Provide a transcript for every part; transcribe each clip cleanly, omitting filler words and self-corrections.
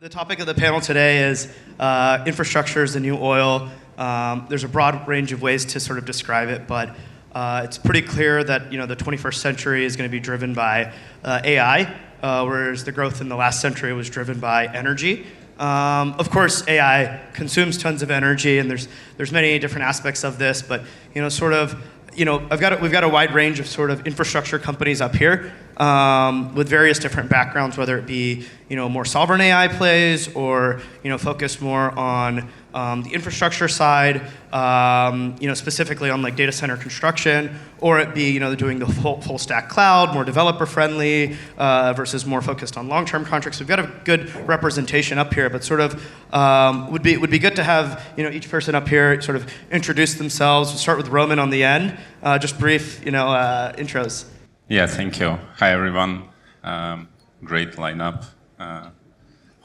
The topic of the panel today is infrastructure is the new oil. There's a broad range of ways to sort of describe it, but it's pretty clear that the 21st century is going to be driven by AI, whereas the growth in the last century was driven by energy. Of course, AI consumes tons of energy, and there's many different aspects of this, but we've got a wide range of sort of infrastructure companies up here with various different backgrounds, whether it be more sovereign AI plays or focus more on the infrastructure side, specifically on like data center construction, or it be doing the full stack cloud, more developer friendly versus more focused on long-term contracts. We've got a good representation up here, but sort of would be good to have each person up here sort of introduce themselves. We'll start with Roman on the end. Just brief intros. Yeah, thank you. Hi everyone. Great lineup.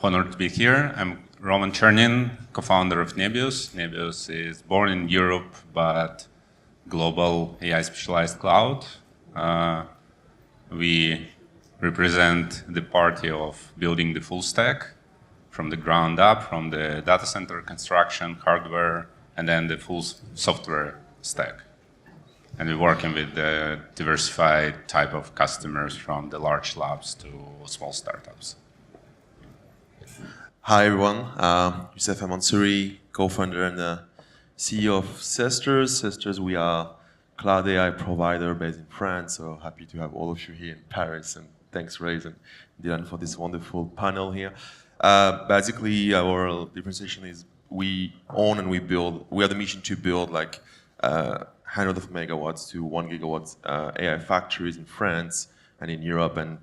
Honored to be here. I'm Roman Chernin, co-founder of Nebius. Nebius is born in Europe, but global AI specialized cloud. We represent the party of building the full stack from the ground up, from the data center construction, hardware, and then the full software stack. And we're working with a diversified type of customers from the large labs to small startups. Hi everyone, Youssef Mansouri, co-founder and CEO of Sisters. Sisters, we are a cloud AI provider based in France, so happy to have all of you here in Paris, and thanks Ray and Dylan for this wonderful panel here. Basically, our differentiation is we own and we build, we have the mission to build like hundreds of megawatts to 1 gigawatt AI factories in France and in Europe, and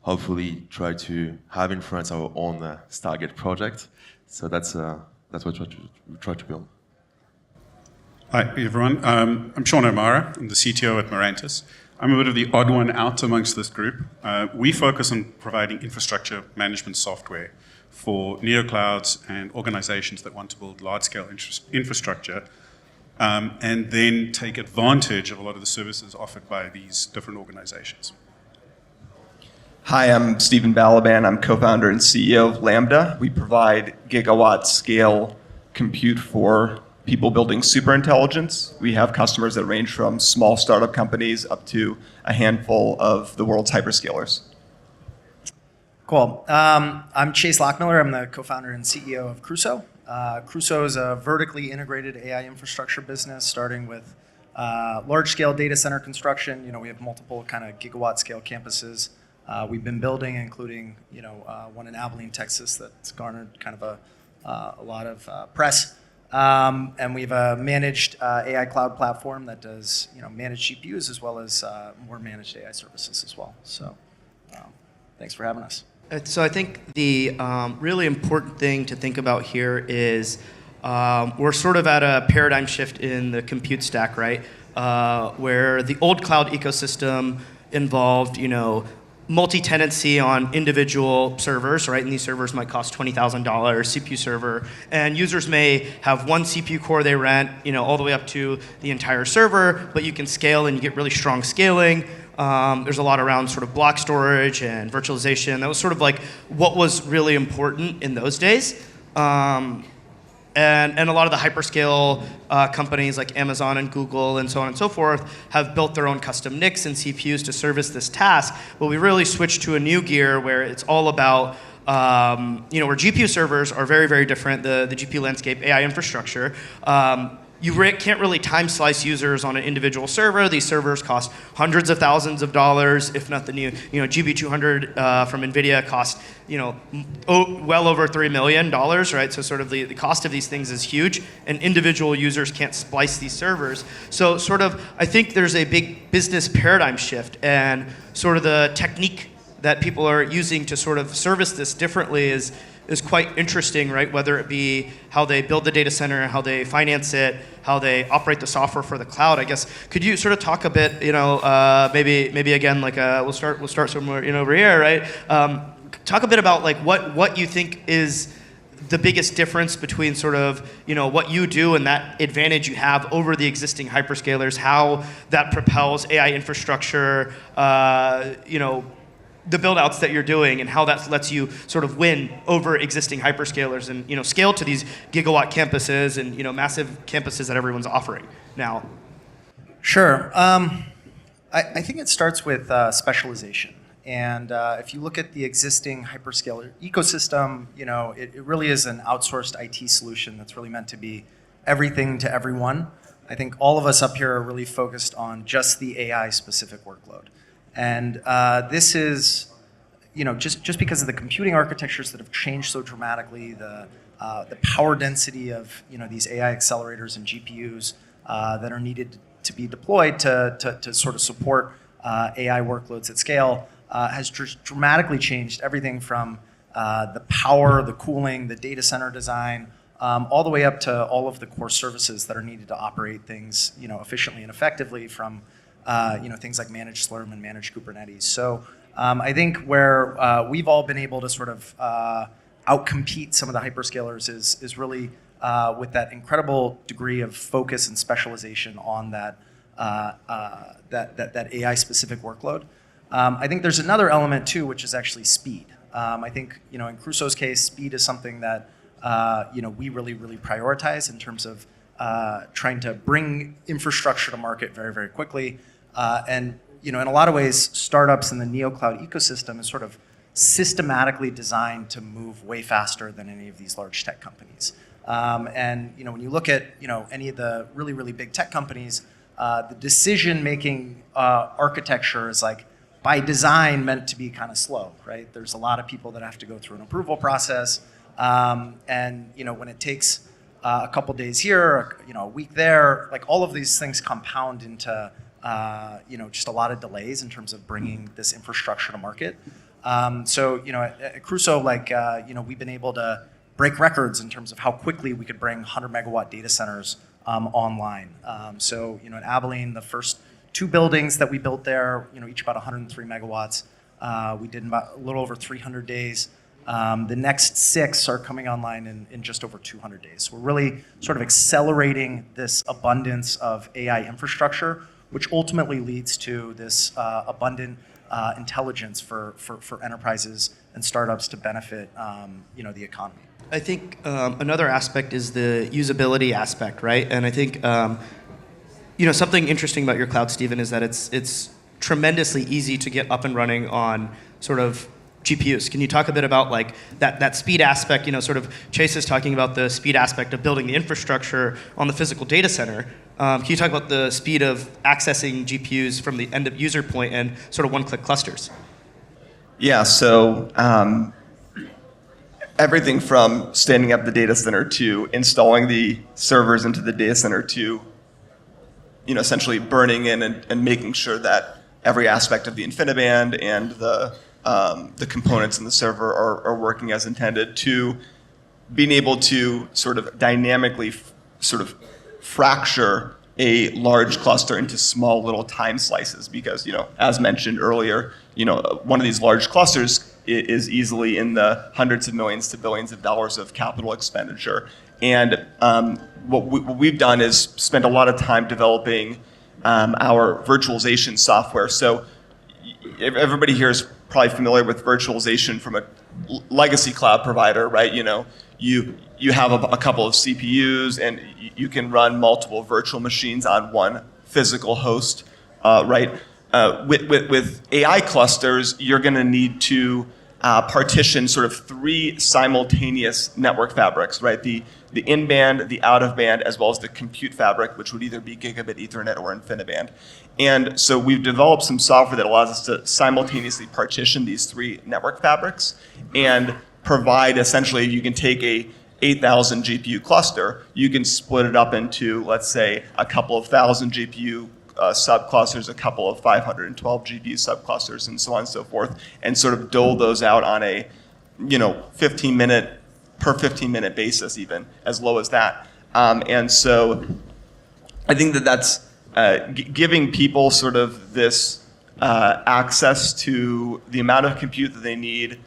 hopefully try to have in France our own Stargate project. So that's what we try to build. Hi everyone, I'm Shaun O'Meara. I'm the CTO at Mirantis. I'm a bit of the odd one out amongst this group. We focus on providing infrastructure management software for Neoclouds and organizations that want to build large-scale infrastructure and then take advantage of a lot of the services offered by these different organizations. Hi, I'm Stephen Balaban. I'm co-founder and CEO of Lambda. We provide gigawatt-scale compute for people building superintelligence. We have customers that range from small startup companies up to a handful of the world's hyperscalers. Cool. I'm Chase Lockmiller. I'm the co-founder and CEO of Crusoe. Crusoe is a vertically integrated AI infrastructure business, starting with large-scale data center construction. We have multiple kind of gigawatt-scale campuses we've been building, including one in Abilene, Texas, that's garnered kind of a lot of press. And we have a managed AI cloud platform that does managed GPUs as well as more managed AI services as well. So thanks for having us. So I think the really important thing to think about here is we're sort of at a paradigm shift in the compute stack, right? Where the old cloud ecosystem involved, multi-tenancy on individual servers, right? And these servers might cost $20,000 CPU server, and users may have one CPU core they rent, all the way up to the entire server, but you can scale and you get really strong scaling. There's a lot around sort of block storage and virtualization. That was sort of like what was really important in those days. And a lot of the hyperscale companies like Amazon and Google and so on and so forth have built their own custom NICs and CPUs to service this task. But we really switched to a new gear where it's all about, where GPU servers are very, very different, the GPU landscape, AI infrastructure. You can't really time slice users on an individual server. These servers cost hundreds of thousands of dollars, if not the new, GB200 from NVIDIA cost, well over $3 million, right? So sort of the cost of these things is huge, and individual users can't splice these servers. So sort of, I think there's a big business paradigm shift, and sort of the technique that people are using to sort of service this differently is quite interesting, right? Whether it be how they build the data center, how they finance it, how they operate the software for the cloud. I guess could you sort of talk a bit, maybe again, like we'll start somewhere over here, right? Talk a bit about like what you think is the biggest difference between sort of what you do and that advantage you have over the existing hyperscalers, how that propels AI infrastructure, the build outs that you're doing and how that lets you sort of win over existing hyperscalers and, you know, scale to these gigawatt campuses and, you know, massive campuses that everyone's offering now. Sure. I think it starts with specialization. And if you look at the existing hyperscaler ecosystem, you know, it really is an outsourced IT solution that's really meant to be everything to everyone. I think all of us up here are really focused on just the AI specific workload. And this is, you know, just because of the computing architectures that have changed so dramatically, the power density of, you know, these AI accelerators and GPUs that are needed to be deployed to sort of support AI workloads at scale has dramatically changed everything from the power, the cooling, the data center design, all the way up to all of the core services that are needed to operate things, you know, efficiently and effectively, from you know, things like managed Slurm and managed Kubernetes. So I think where we've all been able to sort of outcompete some of the hyperscalers is really with that incredible degree of focus and specialization on that AI specific workload. I think there's another element too, which is actually speed. I think, you know, in Crusoe's case, speed is something that you know, we really prioritize in terms of trying to bring infrastructure to market very, very quickly. And, you know, in a lot of ways, startups in the Neocloud ecosystem is sort of systematically designed to move way faster than any of these large tech companies. And, you know, when you look at, you know, any of the really big tech companies, the decision-making architecture is, like, by design meant to be kind of slow, right? There's a lot of people that have to go through an approval process. And, you know, when it takes a couple days here, you know, a week there, like, all of these things compound into, you know, just a lot of delays in terms of bringing this infrastructure to market. So, you know, at Crusoe, like, you know, we've been able to break records in terms of how quickly we could bring 100 megawatt data centers online. So, you know, in Abilene, the first 2 buildings that we built there, you know, each about 103 megawatts, we did in about a little over 300 days. The next 6 are coming online in just over 200 days. We're really sort of accelerating this abundance of AI infrastructure, which ultimately leads to this abundant intelligence for enterprises and startups to benefit, you know, the economy. I think another aspect is the usability aspect, right? And I think you know, something interesting about your cloud, Stephen, is that it's tremendously easy to get up and running on sort of GPUs. Can you talk a bit about, like, that speed aspect? You know, sort of Chase is talking about the speed aspect of building the infrastructure on the physical data center. Can you talk about the speed of accessing GPUs from the end of user point and sort of one-click clusters? Yeah, so everything from standing up the data center to installing the servers into the data center to, you know, essentially burning in and making sure that every aspect of the InfiniBand and the components in the server are working as intended, to being able to sort of dynamically sort of fracture a large cluster into small little time slices, because, you know, as mentioned earlier, you know, one of these large clusters is easily in the hundreds of millions to billions of dollars of capital expenditure. And what we've done is spend a lot of time developing our virtualization software. So everybody here is probably familiar with virtualization from a legacy cloud provider, right? You know, you have a couple of CPUs and you can run multiple virtual machines on one physical host, right? With AI clusters, you're going to need to partition sort of 3 simultaneous network fabrics, right? The in-band, the out-of-band, as well as the compute fabric, which would either be gigabit Ethernet or InfiniBand. And so we've developed some software that allows us to simultaneously partition these 3 network fabrics and provide, essentially, you can take a 8,000 GPU cluster, you can split it up into, let's say, a couple of thousand GPU subclusters, a couple of 512 GPU subclusters, and so on and so forth, and sort of dole those out on a, you know, 15-minute basis, even as low as that. And so I think that's giving people sort of this access to the amount of compute that they need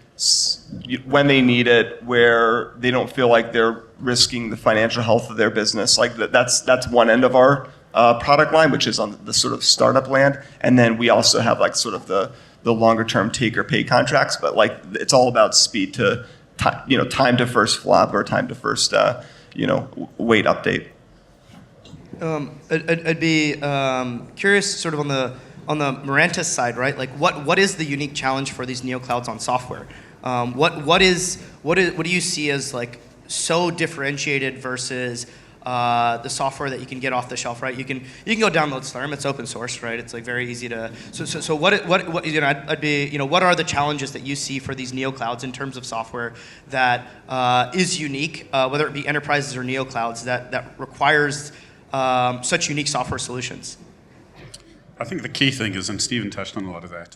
when they need it, where they don't feel like they're risking the financial health of their business. Like that's one end of our product line, which is on the sort of startup land. And then we also have, like, sort of the the longer term take or pay contracts, but like it's all about speed to time to first flop or time to first weight update. I'd be curious, sort of on the Mirantis side, right? Like, what is the unique challenge for these Neoclouds on software? What do you see as like so differentiated versus the software that you can get off the shelf, right? You can go download Slurm. It's open source, right? It's like very easy to. So what I'd be what are the challenges that you see for these Neoclouds in terms of software that is unique, whether it be enterprises or Neoclouds that requires such unique software solutions? I think the key thing is, and Stephen touched on a lot of that,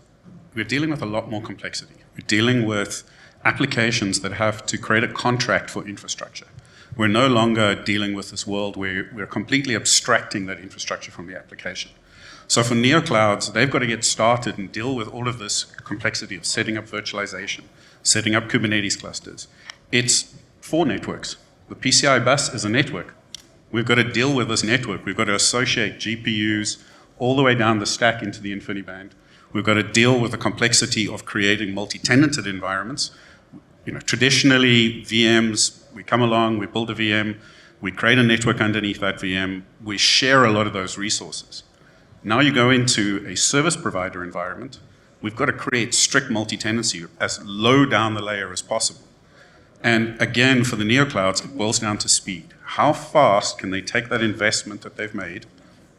we're dealing with a lot more complexity. We're dealing with applications that have to create a contract for infrastructure. We're no longer dealing with this world where we're completely abstracting that infrastructure from the application. So for Neoclouds, they've got to get started and deal with all of this complexity of setting up virtualization, setting up Kubernetes clusters. It's 4 networks. The PCI bus is a network. We've got to deal with this network. We've got to associate GPUs all the way down the stack into the InfiniBand. We've got to deal with the complexity of creating multi-tenanted environments. Traditionally, VMs, we come along, we build a VM, we create a network underneath that VM, we share a lot of those resources. Now you go into a service provider environment, we've got to create strict multi-tenancy as low down the layer as possible. And again, for the Neoclouds, it boils down to speed. How fast can they take that investment that they've made,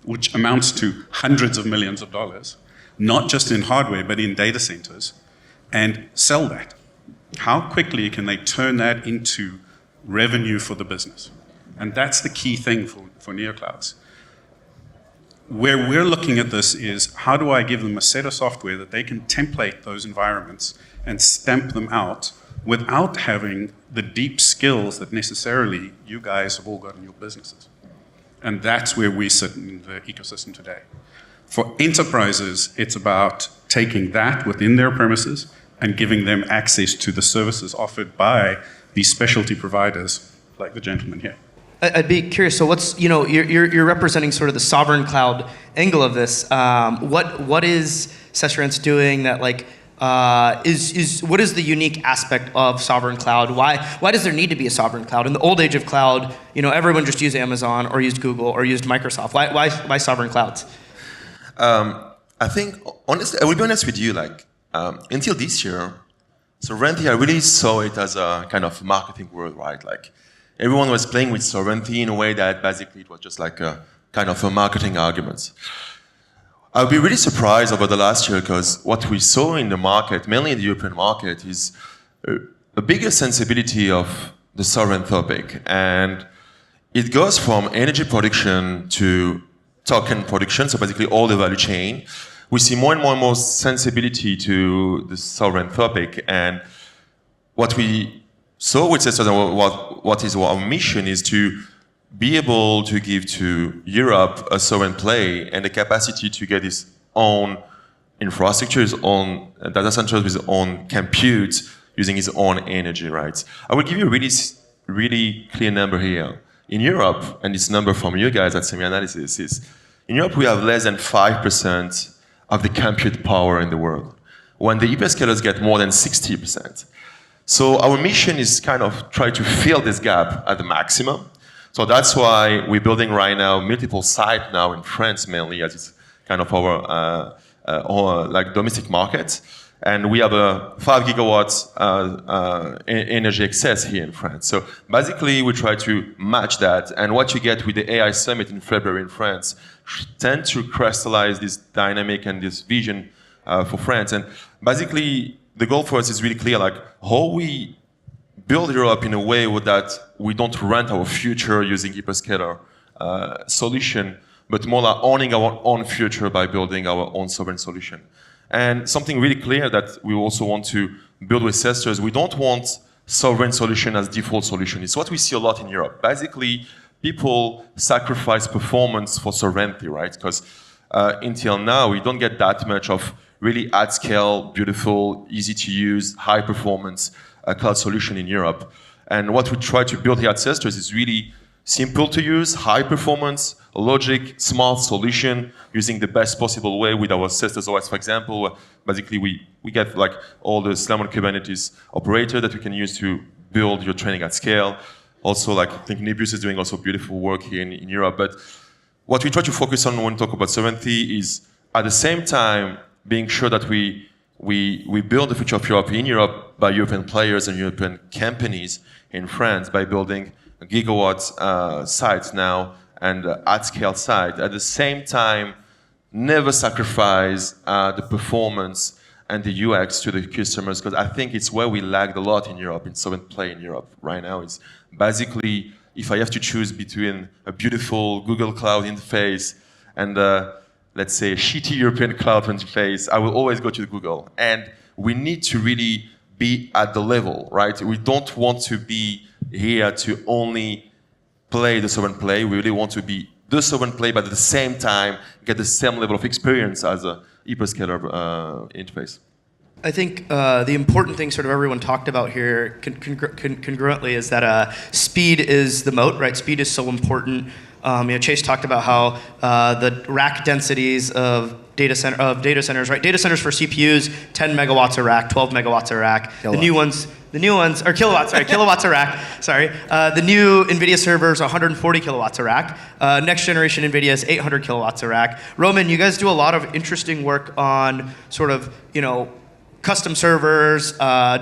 which amounts to hundreds of millions of dollars, not just in hardware, but in data centers, and sell that? How quickly can they turn that into revenue for the business? And that's the key thing for Neoclouds. Where we're looking at this is, how do I give them a set of software that they can template those environments and stamp them out without having the deep skills that necessarily you guys have all got in your businesses? And that's where we sit in the ecosystem today. For enterprises, it's about taking that within their premises and giving them access to the services offered by these specialty providers like the gentleman here. I'd be curious. So what's you're representing sort of the sovereign cloud angle of this. What is Sestrants doing that like what is the unique aspect of sovereign cloud? Why does there need to be a sovereign cloud? In the old age of cloud, everyone just used Amazon or used Google or used Microsoft. Why sovereign clouds? I think honestly, I will be honest with you. Until this year, sovereignty, I really saw it as a kind of marketing word, right? Like everyone was playing with sovereignty in a way that basically it was just like a kind of a marketing argument. I'll be really surprised over the last year because what we saw in the market, mainly in the European market, is a bigger sensibility of the sovereign topic. And it goes from energy production to token production, so basically all the value chain. We see more and more sensibility to the sovereign topic. And what we saw with Sestrants, what is our mission is to be able to give to Europe a sovereign play and the capacity to get its own infrastructure, its own data centers with its own compute, using its own energy rights. I will give you a really clear number here. In Europe, and this number from you guys at Semi-Analysis is, in Europe we have less than 5% of the compute power in the world, when the hyperscalers get more than 60%. So our mission is kind of try to fill this gap at the maximum. So that's why we're building right now multiple sites now in France mainly, as it's kind of our like domestic market. And we have a 5 gigawatts energy excess here in France. So basically, we try to match that. And what you get with the AI Summit in February in France tend to crystallize this dynamic and this vision for France. And basically, the goal for us is really clear, like how we build Europe in a way that we don't rent our future using Hyperscaler solution, but more like owning our own future by building our own sovereign solution. And something really clear that we also want to build with Sestrants, we don't want sovereign solution as default solution. It's what we see a lot in Europe. Basically, people sacrifice performance for sovereignty, right? Because until now, we don't get that much of really at scale, beautiful, easy to use, high performance cloud solution in Europe. And what we try to build here at Sestrants is really simple to use, high performance, logic, smart solution, using the best possible way with our Sisters OS, for example. Where basically, we get like all the Slam on Kubernetes operator that we can use to build your training at scale. Also, like I think Nebius is doing also beautiful work here in Europe. But what we try to focus on when we talk about sovereignty is at the same time being sure that we build the future of Europe in Europe by European players and European companies in France by building gigawatt sites now and at scale site. At the same time, never sacrifice the performance and the UX to the customers, because I think it's where we lagged a lot in Europe, in sovereign play in Europe right now. It's basically, if I have to choose between a beautiful Google Cloud interface and let's say a shitty European cloud interface, I will always go to Google. And we need to really be at the level, right? We don't want to be here to only play the sovereign play. We really want to be the sovereign play, but at the same time get the same level of experience as a Hyperscaler interface. I think the important thing sort of everyone talked about here congruently is that speed is the moat, right? Speed is so important. Chase talked about how the rack densities of data centers, right? Data centers for CPUs, 10 megawatts a rack, 12 megawatts a rack. Kilowatts. The new ones are kilowatts, sorry, kilowatts a rack, sorry. The new NVIDIA servers, 140 kilowatts a rack. Next generation NVIDIA is 800 kilowatts a rack. Roman, you guys do a lot of interesting work on sort of, custom servers,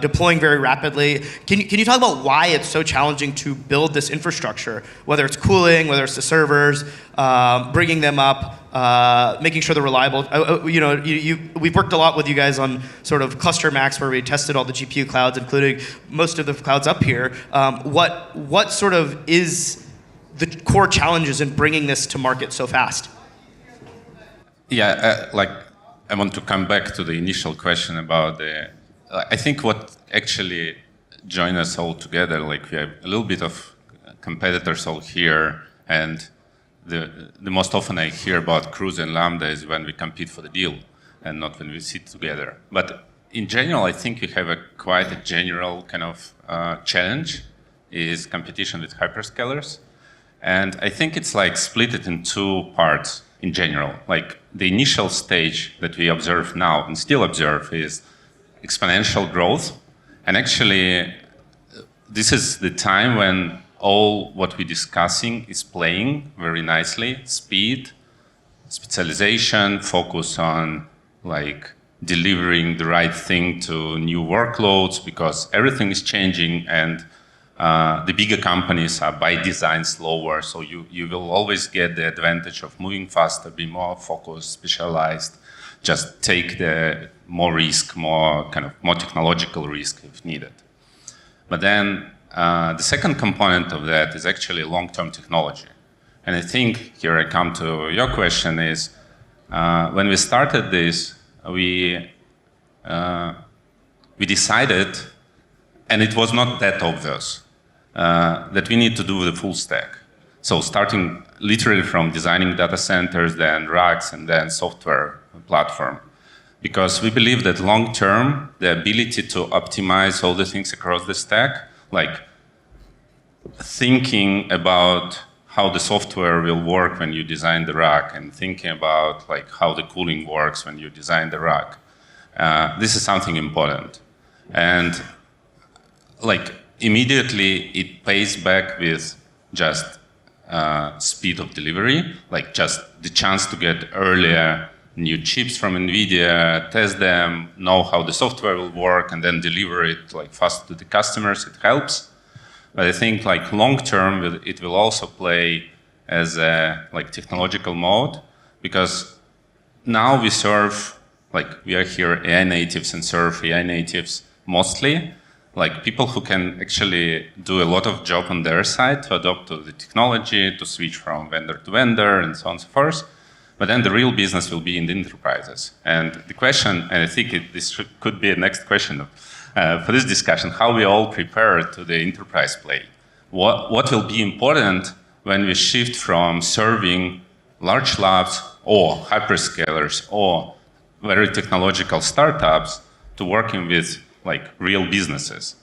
deploying very rapidly. Can you talk about why it's so challenging to build this infrastructure, whether it's cooling, whether it's the servers, bringing them up, making sure they're reliable? We've worked a lot with you guys on sort of Cluster Max, where we tested all the GPU clouds, including most of the clouds up here. What sort of is the core challenges in bringing this to market so fast? Yeah, I want to come back to the initial question about I think what actually joined us all together, we have a little bit of competitors all here, and the most often I hear about Crusoe and Lambda is when we compete for the deal, and not when we sit together. But in general, I think we have quite a general kind of challenge is competition with hyperscalers, and I think it's split it in two parts. In general, the initial stage that we observe now and still observe is exponential growth. And actually, this is the time when all what we're discussing is playing very nicely. Speed, specialization, focus on delivering the right thing to new workloads, because everything is changing, and the bigger companies are by design slower, so you will always get the advantage of moving faster, be more focused, specialized, just take the more risk, more technological risk if needed. But then the second component of that is actually long-term technology. And I think here I come to your question is, when we started this, we decided, and it was not that obvious, that we need to do the full stack. So starting literally from designing data centers, then racks, and then software platform. Because we believe that long term, the ability to optimize all the things across the stack, thinking about how the software will work when you design the rack, and thinking about how the cooling works when you design the rack, this is something important. And immediately it pays back with just speed of delivery, just the chance to get earlier new chips from NVIDIA, test them, know how the software will work, and then deliver it fast to the customers. It helps. But I think long term, it will also play as a technological mode, because now we serve, we are here AI natives and serve AI natives mostly, people who can actually do a lot of job on their side to adopt to the technology, to switch from vendor to vendor, and so on and so forth. But then the real business will be in the enterprises. And the question, and I think this could be a next question for this discussion, how we all prepare to the enterprise play. What will be important when we shift from serving large labs or hyperscalers or very technological startups to working with real businesses,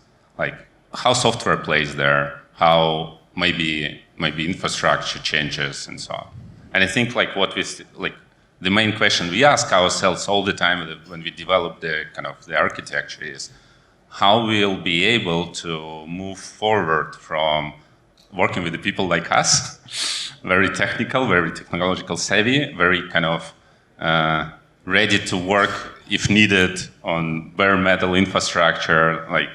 how software plays there, how maybe infrastructure changes and so on. And I think like the main question we ask ourselves all the time when we develop the architecture is how we'll be able to move forward from working with the people like us, very technical, very technological savvy, very ready to work if needed on bare metal infrastructure, like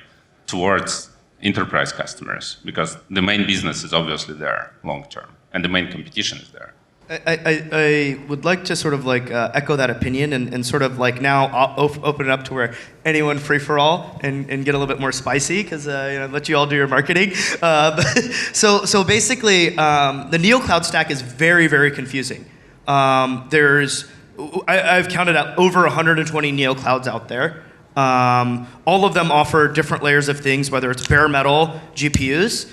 towards enterprise customers, because the main business is obviously there long term, and the main competition is there. I would like to sort of echo that opinion and sort of now open it up to where anyone free for all and get a little bit more spicy because let you all do your marketing. So basically, the Neocloud stack is very, very confusing. I've counted out over 120 Neoclouds out there. All of them offer different layers of things, whether it's bare metal GPUs,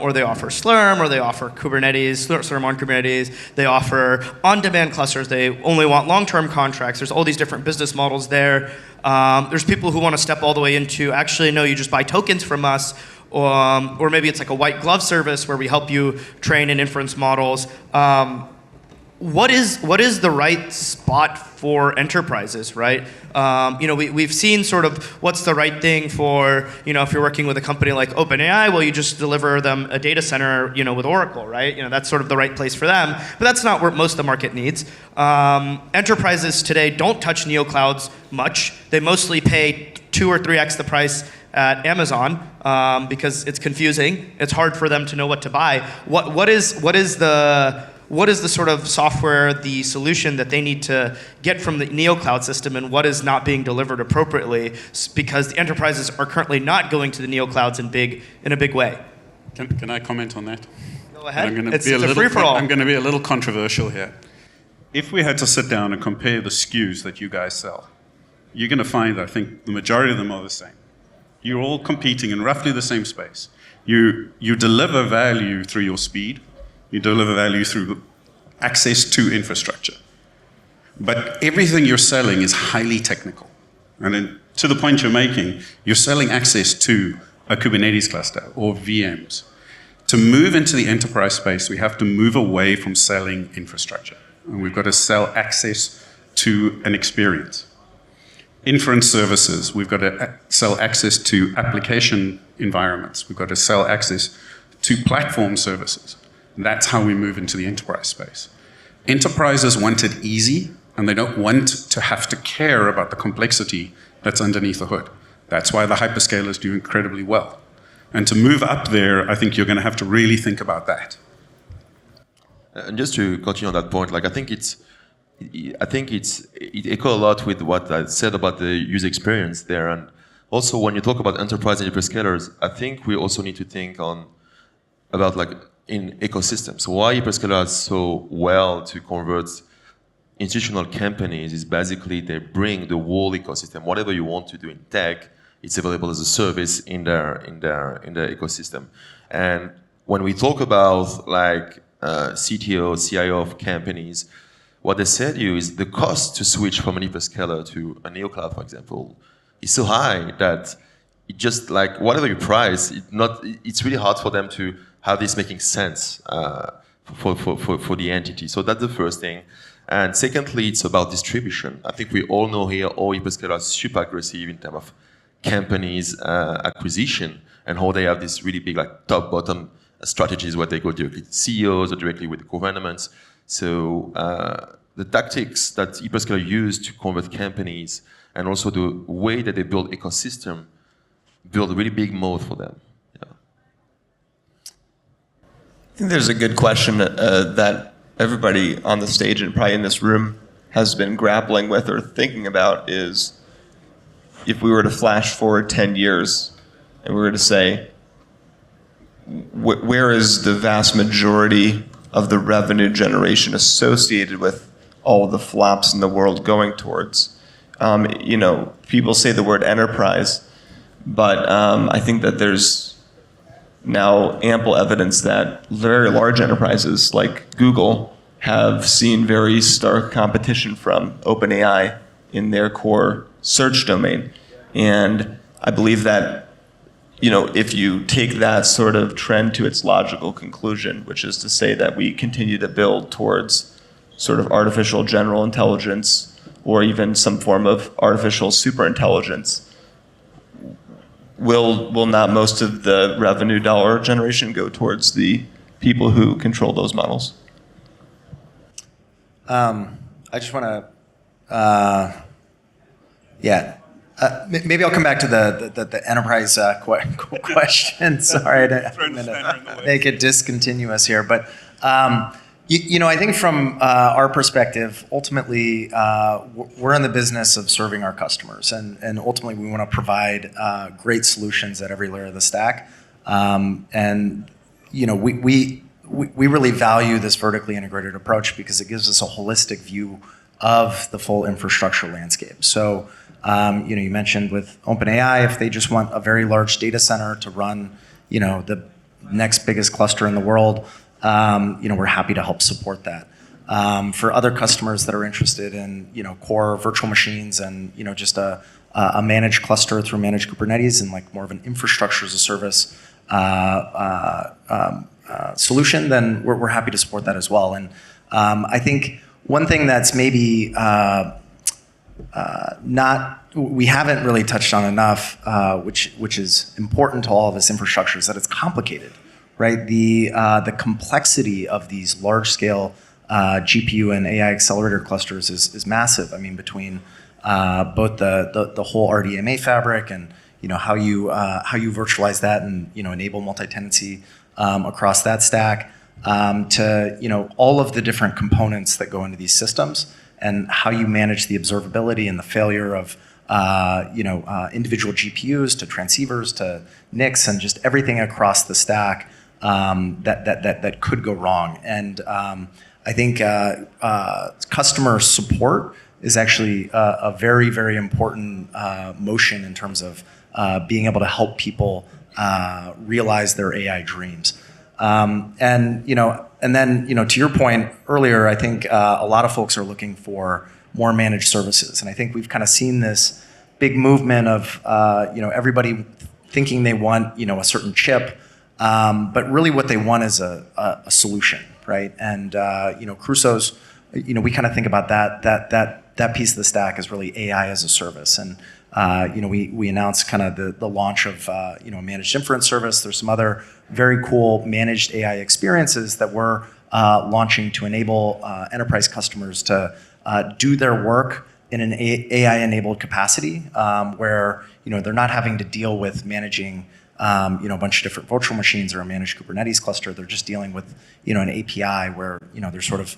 or they offer Slurm, or they offer Kubernetes, Slurm on Kubernetes. They offer on-demand clusters. They only want long-term contracts. There's all these different business models there. There's people who want to step all the way into, actually, no, you just buy tokens from us, or maybe it's like a white glove service where we help you train and inference models. What is the right spot for enterprises, right? We've seen sort of what's the right thing for, if you're working with a company like OpenAI, well, you just deliver them a data center, with Oracle, right? That's sort of the right place for them, but that's not where most of the market needs. Enterprises today don't touch Neoclouds much. They mostly pay 2 or 3x the price at Amazon because it's confusing. It's hard for them to know what to buy. What is the sort of software, the solution that they need to get from the Neocloud system, and what is not being delivered appropriately? Because the enterprises are currently not going to the Neoclouds in a big way. Can I comment on that? Go ahead. It's a free-for-all. I'm going to be a little controversial here. If we had to sit down and compare the SKUs that you guys sell, you're going to find, I think, the majority of them are the same. You're all competing in roughly the same space. You deliver value through your speed. You deliver value through access to infrastructure. But everything you're selling is highly technical. And then, to the point you're making, you're selling access to a Kubernetes cluster or VMs. To move into the enterprise space, we have to move away from selling infrastructure. And we've got to sell access to an experience. Inference services, we've got to sell access to application environments. We've got to sell access to platform services. That's how we move into the enterprise space. Enterprises want it easy, and they don't want to have to care about the complexity that's underneath the hood. That's why the hyperscalers do incredibly well. And to move up there, I think you're going to have to really think about that. And just to continue on that point, I think it echoes a lot with what I said about the user experience there. And also, when you talk about enterprise and hyperscalers, I think we also need to think about in ecosystems. Why Hyperscaler is so well to convert institutional companies is basically they bring the whole ecosystem. Whatever you want to do in tech, it's available as a service in their ecosystem. And when we talk about CTO, CIO of companies, what they say to you is the cost to switch from an Hyperscaler to a Neocloud, for example, is so high that it just whatever you price, it's really hard for them to have this making sense for the entity. So that's the first thing. And secondly, it's about distribution. I think we all know here all Hyperscalers are super aggressive in terms of companies acquisition and how they have this really big top-bottom strategies where they go directly to CEOs or directly with the governments. So the tactics that Hyperscaler use to convert companies and also the way that they build ecosystem build a really big moat for them. I think there's a good question that everybody on the stage and probably in this room has been grappling with or thinking about is if we were to flash forward 10 years and we were to say, where is the vast majority of the revenue generation associated with all the flops in the world going towards? People say the word enterprise, but I think that there's now ample evidence that very large enterprises like Google have seen very stark competition from OpenAI in their core search domain. And I believe that if you take that sort of trend to its logical conclusion, which is to say that we continue to build towards sort of artificial general intelligence or even some form of artificial superintelligence, will not most of the revenue dollar generation go towards the people who control those models? I just want to, maybe I'll come back to the enterprise question. Sorry, I'm going to make it discontinuous here. But, I think from our perspective, ultimately, we're in the business of serving our customers. And ultimately, we want to provide great solutions at every layer of the stack. We really value this vertically integrated approach because it gives us a holistic view of the full infrastructure landscape. So, you mentioned with OpenAI, if they just want a very large data center to run, the next biggest cluster in the world, we're happy to help support that. For other customers that are interested in, core virtual machines and, just a managed cluster through managed Kubernetes and like more of an infrastructure as a service solution, then we're happy to support that as well. And I think one thing that's maybe we haven't really touched on enough, which is important to all of this infrastructure, is that it's complicated, right? The complexity of these large scale GPU and AI accelerator clusters is massive. I mean, between both the whole RDMA fabric and how you virtualize that and enable multi-tenancy across that stack, to all of the different components that go into these systems and how you manage the observability and the failure of individual GPUs to transceivers to NICs and just everything across the stack that could go wrong. And I think customer support is actually a very, very important motion in terms of being able to help people realize their AI dreams. And then to your point earlier, I think a lot of folks are looking for more managed services, and I think we've kind of seen this big movement of everybody thinking they want a certain chip, but really what they want is a solution, right? And Crusoe's, we kind of think about that piece of the stack as really AI as a service, and we announced kind of the launch of a managed inference service. There's some other very cool managed AI experiences that we're launching to enable enterprise customers to do their work in an AI-enabled capacity, where they're not having to deal with managing a bunch of different virtual machines or a managed Kubernetes cluster. They're just dealing with an API where they're sort of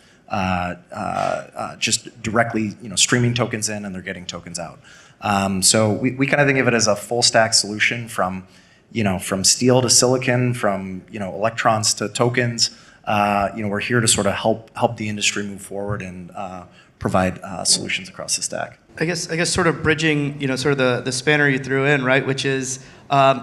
just directly streaming tokens in and they're getting tokens out. So we kind of think of it as a full stack solution from steel to silicon, from electrons to tokens. We're here to sort of help the industry move forward and provide solutions across the stack. I guess sort of bridging, sort of the spanner you threw in, right? Which is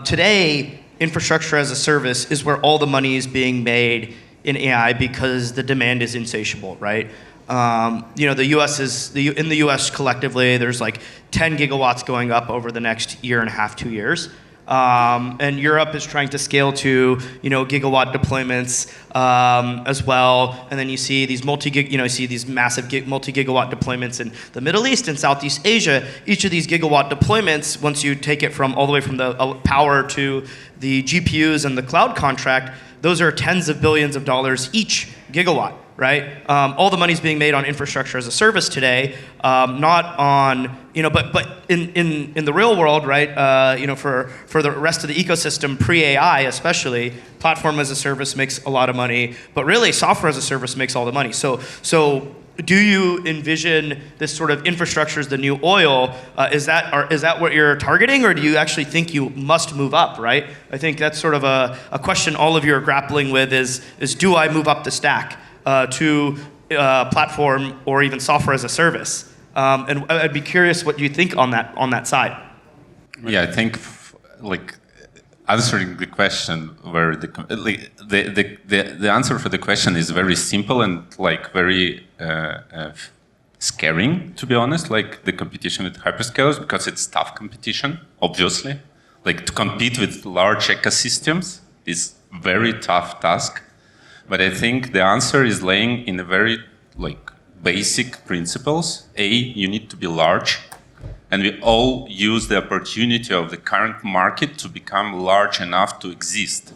today, infrastructure as a service is where all the money is being made in AI because the demand is insatiable, right? The U.S. in the U.S. collectively, there's like 10 gigawatts going up over the next year and a half, 2 years. And Europe is trying to scale to, gigawatt deployments as well. And then you see these massive multi-gigawatt deployments in the Middle East and Southeast Asia. Each of these gigawatt deployments, once you take it from all the way from the power to the GPUs and the cloud contract, those are tens of billions of dollars each gigawatt, right? All the money's being made on infrastructure as a service today, not on, but in the real world, right? For the rest of the ecosystem, pre-AI especially, platform as a service makes a lot of money, but really software as a service makes all the money. So do you envision this sort of infrastructure as the new oil? Is that what you're targeting, or do you actually think you must move up, right? I think that's sort of a question all of you are grappling with is do I move up the stack to platform or even software as a service? And I'd be curious what you think on that side. Yeah, I think answering the question where the answer for the question is very simple and very scaring, to be honest, like the competition with hyperscalers, because it's tough competition, obviously. like to compete with large ecosystems is very tough task. But I think the answer is laying in a very like basic principles. A, you need to be large. And we all use the opportunity of the current market to become large enough to exist.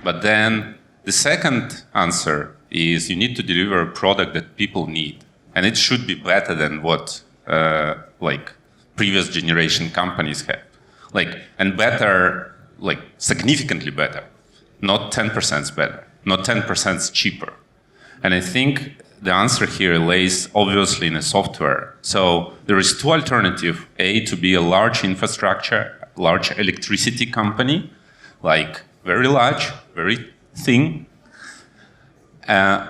But then the second answer is you need to deliver a product that people need. And it should be better than what like previous generation companies have. Like, and better, like significantly better. Not 10% better, not 10% cheaper. And I think the answer here lays obviously in the software. So there is two alternatives. A, to be a large infrastructure, large electricity company, like very large, very thin,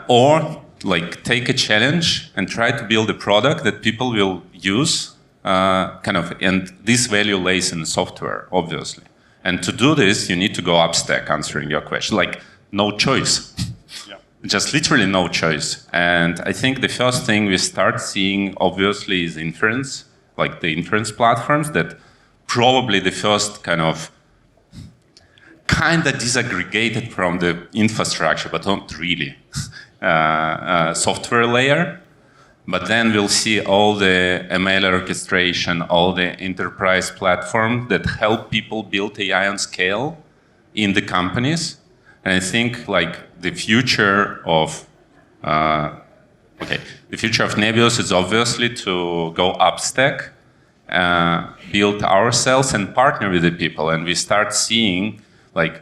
or like take a challenge and try to build a product that people will use, and this value lays in the software, obviously. And to do this, you need to go upstack, answering your question, like no choice. Just literally no choice. And I think the first thing we start seeing, obviously, is inference, like the inference platforms that probably the first kind of disaggregated from the infrastructure, but not really, software layer. But then we'll see all the ML orchestration, all the enterprise platforms that help people build AI on scale in the companies. And I think like the future of Nebius is obviously to go upstack, build ourselves and partner with the people. And we start seeing like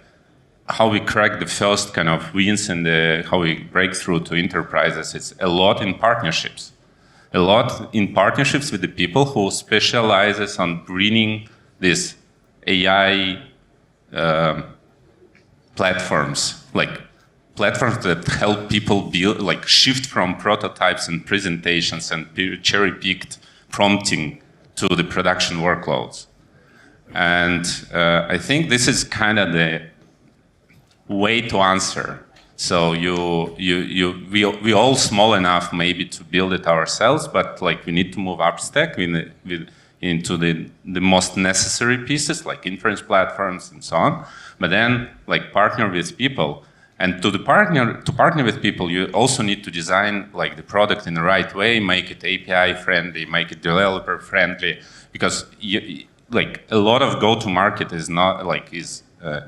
how we crack the first kind of wins and how we break through to enterprises. It's a lot in partnerships. A lot in partnerships with the people who specializes on bringing this AI platforms, like platforms that help people build, like shift from prototypes and presentations and cherry-picked prompting to the production workloads. And I think this is kind of the way to answer. So we all small enough maybe to build it ourselves, but like we need to move upstack into the most necessary pieces, like inference platforms and so on. But then like partner with people. And to partner with people, you also need to design like the product in the right way, make it API friendly, make it developer friendly, because like a lot of go-to-market is not like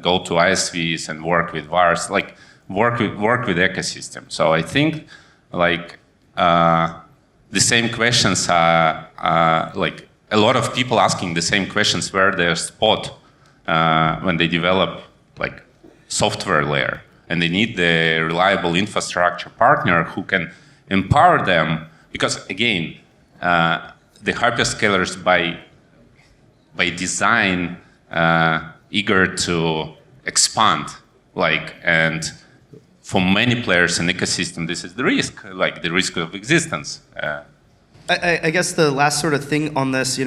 go to ISVs and work with VARs, like work with ecosystem. So I think like the same questions are like a lot of people asking the same questions where their spot when they develop like software layer, and they need the reliable infrastructure partner who can empower them, because again, the hyperscalers by design eager to expand, like, and for many players in the ecosystem, this is the risk, like the risk of existence. I guess the last sort of thing on this,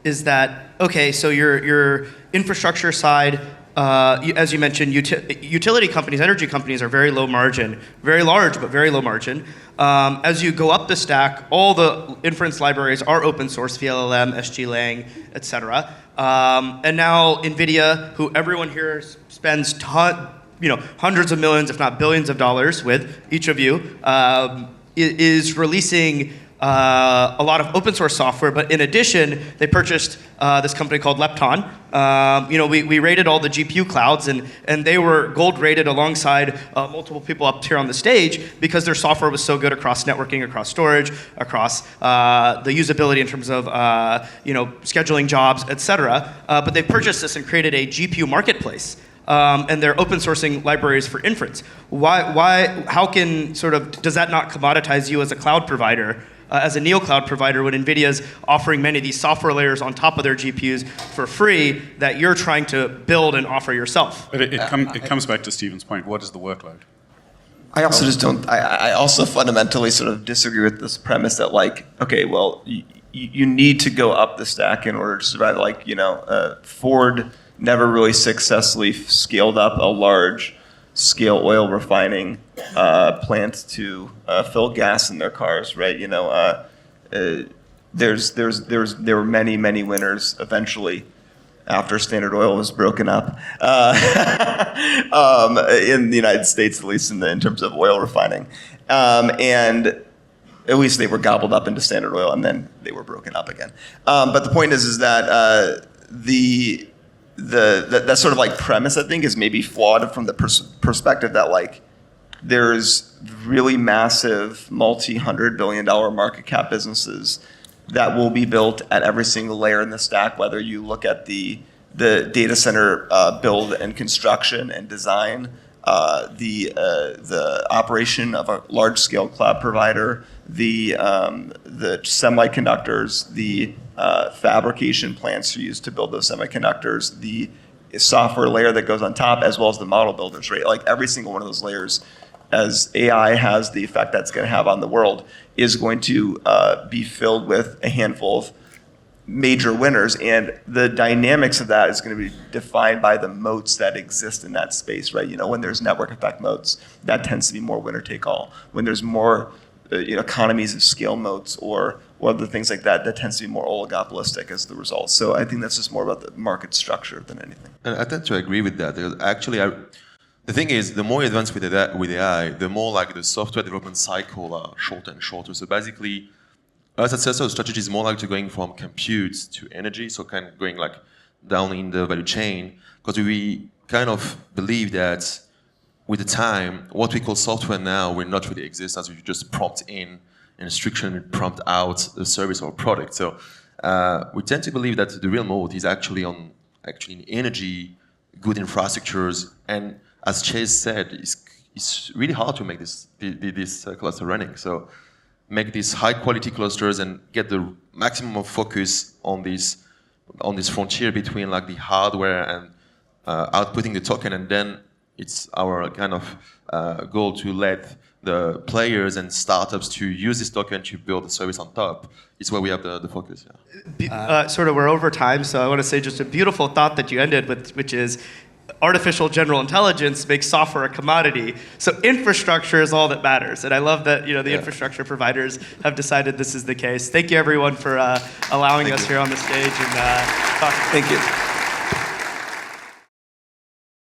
is that, okay, so your infrastructure side, as you mentioned, utility companies, energy companies are very low margin, very large, but very low margin. As you go up the stack, all the inference libraries are open source, VLLM, SGLang, et cetera. And now NVIDIA, who everyone here spends hundreds of millions, if not billions of dollars with, each of you, is releasing a lot of open source software, but in addition, they purchased this company called Lepton. We rated all the GPU clouds, and they were gold rated alongside multiple people up here on the stage because their software was so good across networking, across storage, across the usability in terms of scheduling jobs, et cetera. But they purchased this and created a GPU marketplace. And they're open sourcing libraries for inference. How does that not commoditize you as a cloud provider, as a Neocloud provider, when NVIDIA's offering many of these software layers on top of their GPUs for free that you're trying to build and offer yourself? But it comes back to Stephen's point. What is the workload? I also just don't. I also fundamentally sort of disagree with this premise that like, okay, well, you need to go up the stack in order to survive. Like, Ford never really successfully scaled up a large scale oil refining plant to fill gas in their cars, right? There were many winners eventually, after Standard Oil was broken up in the United States, at least in terms of oil refining. And at least they were gobbled up into Standard Oil, and then they were broken up again. But the point is that that sort of like premise, I think, is maybe flawed from the perspective that like there's really massive multi-$100 billion market cap businesses that will be built at every single layer in the stack, whether you look at the data center build and construction and design, the operation of a large-scale cloud provider, the semiconductors, the fabrication plants used to build those semiconductors, the software layer that goes on top, as well as the model builders, right? Like every single one of those layers, as AI has the effect that's going to have on the world, is going to be filled with a handful of major winners, and the dynamics of that is going to be defined by the moats that exist in that space, right? You know, when there's network effect moats, that tends to be more winner take all. When there's more economies of scale moats or other things like that, that tends to be more oligopolistic as the result. So I think that's just more about the market structure than anything. And I tend to agree with that. Actually, the thing is, the more advanced with AI, the more like the software development cycle are shorter and shorter. So basically, us at Sensor, strategy is more like to going from compute to energy, so kind of going like down in the value chain, because we kind of believe that with the time, what we call software now will not really exist as we just prompt in an instruction and prompt out a service or a product. So we tend to believe that the real mode is actually in energy, good infrastructures, and as Chase said, it's really hard to make this cluster running. So make these high quality clusters and get the maximum of focus on this frontier between like the hardware and outputting the token, and then it's our kind of goal to let the players and startups to use this token to build a service on top. It's where we have the focus. Yeah. Sort of we're over time, so I want to say just a beautiful thought that you ended with, which is artificial general intelligence makes software a commodity. So infrastructure is all that matters. And I love that the infrastructure providers have decided this is the case. Thank you everyone for allowing us here on the stage and talking. Thank you.